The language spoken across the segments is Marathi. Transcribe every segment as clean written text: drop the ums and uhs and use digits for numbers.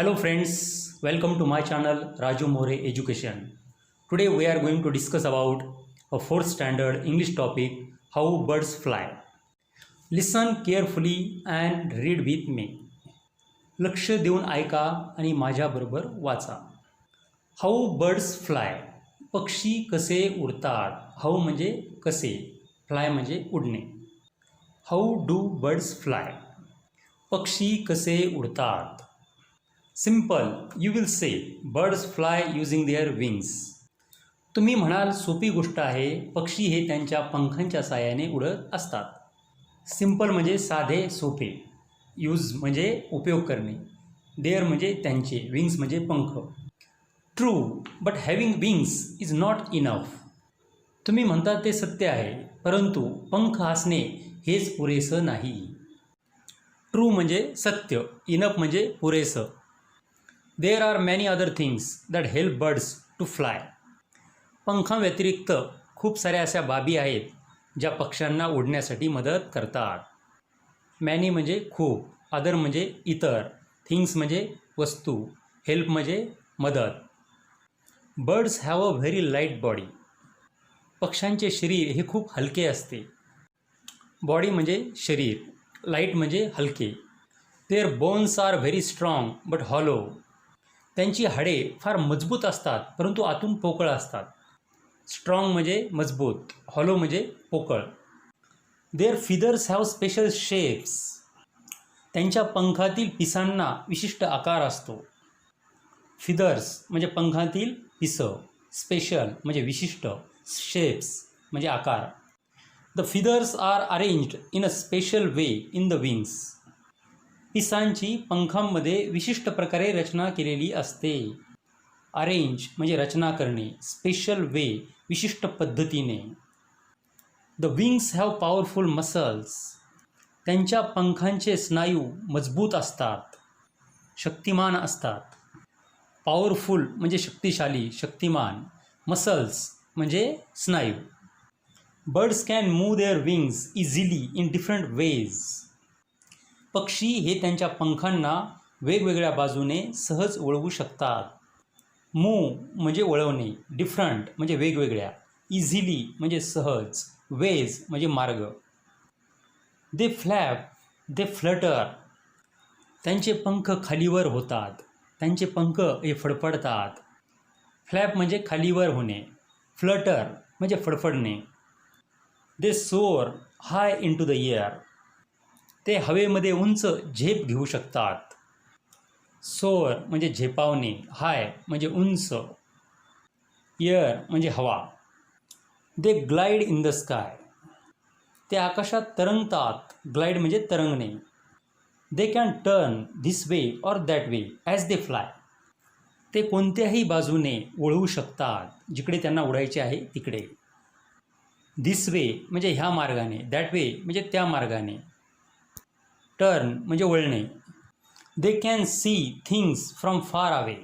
Hello friends, welcome to my channel Raju More Education. Today we are going to discuss about a 4th standard English topic, how birds fly. Listen carefully and read with me. लक्ष देऊन ऐका आणि माझ्याबरोबर वाचा. How birds fly. पक्षी कसे उडतात. How म्हणजे कसे, fly म्हणजे उडणे. How do birds fly. पक्षी कसे उडतात. Simple, you will say birds fly using their wings. तुम्ही म्हणाल सोपी गोष्ट आहे, पक्षी हे त्यांच्या पंखांच्या साहाय्याने उडत असतात. सिंपल म्हणजे साधे सोपे, यूज म्हणजे उपयोग करणे, देअर म्हणजे त्यांचे, विंग्स म्हणजे पंख. True, but having wings is not enough. तुम्ही म्हणता ते सत्य आहे, परंतु पंख असणे हेच पुरेसं नाही. ट्रू म्हणजे सत्य, इनफ म्हणजे पुरेसं. There are many other things that help birds to fly. पंखांव्यतिरिक्त खूप साऱ्या अशा बाबी आहेत ज्या पक्ष्यांना उडण्यासाठी मदत करतात. मॅनी म्हणजे खूप, अदर म्हणजे इतर, थिंग्स म्हणजे वस्तू, हेल्प म्हणजे मदत. Birds have a very light body. पक्ष्यांचे शरीर हे खूप हलके असते. बॉडी म्हणजे शरीर, लाईट म्हणजे हलके. Their bones are very strong but hollow. त्यांची हाडे फार मजबूत असतात परंतु आतून पोकळ असतात. स्ट्रॉंग म्हणजे मजबूत, हॉलो म्हणजे पोकळ. Their feathers have special shapes. त्यांच्या पंखातील पिसांना विशिष्ट आकार असतो. फिदर्स म्हणजे पंखातील पिसं, स्पेशल म्हणजे विशिष्ट, शेप्स म्हणजे आकार. The feathers are arranged in a special way in the wings. पिसांची पंखांमध्ये विशिष्ट प्रकारे रचना केलेली असते. अरेंज म्हणजे रचना करणे, स्पेशल वे विशिष्ट पद्धतीने. The wings have powerful muscles. त्यांच्या पंखांचे स्नायू मजबूत असतात, शक्तिमान असतात. पॉवरफुल म्हणजे शक्तिशाली, शक्तिमान. मसल्स म्हणजे स्नायू. Birds can move their wings easily in different ways. पक्षी हे त्यांच्या पंखांना वेगवेगळ्या बाजूने सहज वळवू शकतात. मूव्ह म्हणजे वळवणे, डिफरंट म्हणजे वेगवेगळ्या, इझिली म्हणजे सहज, वेज म्हणजे मार्ग. दे फ्लॅप, दे फ्लटर. त्यांचे पंख खालीवर होतात, त्यांचे पंख हे फडफडतात. फ्लॅप म्हणजे खालीवर होणे, फ्लटर म्हणजे फडफडणे. They soar high into the air. ते हवेमध्ये उंच झेप घेऊ शकतात. सोअर म्हणजे झेपावणे, हाय म्हणजे उंच, एअर म्हणजे हवा. They glide in the sky. ते आकाशात तरंगतात, ग्लाइड म्हणजे तरंगणे. They can turn this way or that way as they fly. ते कोणत्याही बाजूने वळवू शकतात, जिकडे त्यांना उडायचे आहे तिकडे. धिस वे म्हणजे ह्या मार्गाने, दॅट वे म्हणजे त्या मार्गाने. टर्न म्हणजे वळणे. They can see things from far away.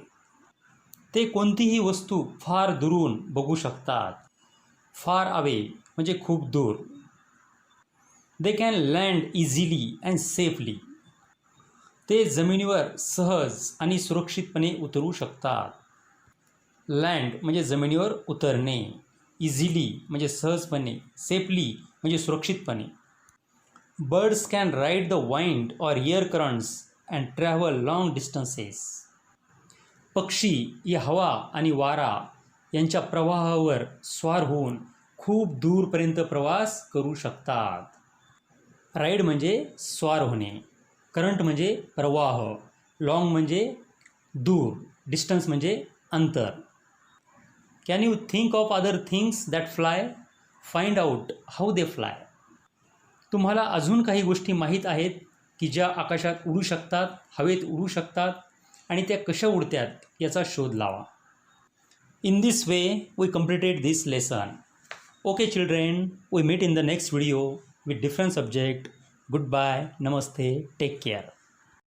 ते कोणतीही वस्तू फार दुरून बघू शकतात. फार अवे म्हणजे खूप दूर. They can land easily and safely. ते जमिनीवर सहज आणि सुरक्षितपणे उतरू शकतात. लँड म्हणजे जमिनीवर उतरणे, इझिली म्हणजे सहजपणे, सेफली म्हणजे सुरक्षितपणे. Birds can ride the wind or air currents and travel long distances. पक्षी या हवा आणि वारा यांच्या प्रवाहावर स्वार होऊन खूप दूरपर्यंत प्रवास करू शकतात. राईड म्हणजे स्वार होणे, करंट म्हणजे प्रवाह, लॉंग म्हणजे दूर, डिस्टन्स म्हणजे अंतर. Can you think of other things that fly? Find out how they fly. तुम्हाला अजून काही गोष्टी माहीत आहेत की ज्या आकाशात उडू शकतात, हवेत उडू शकतात, आणि त्या कशा उडतात याचा शोध लावा. In this way we completed this lesson. Okay children, we meet in the next video with different subject. Goodbye, namaste, take care.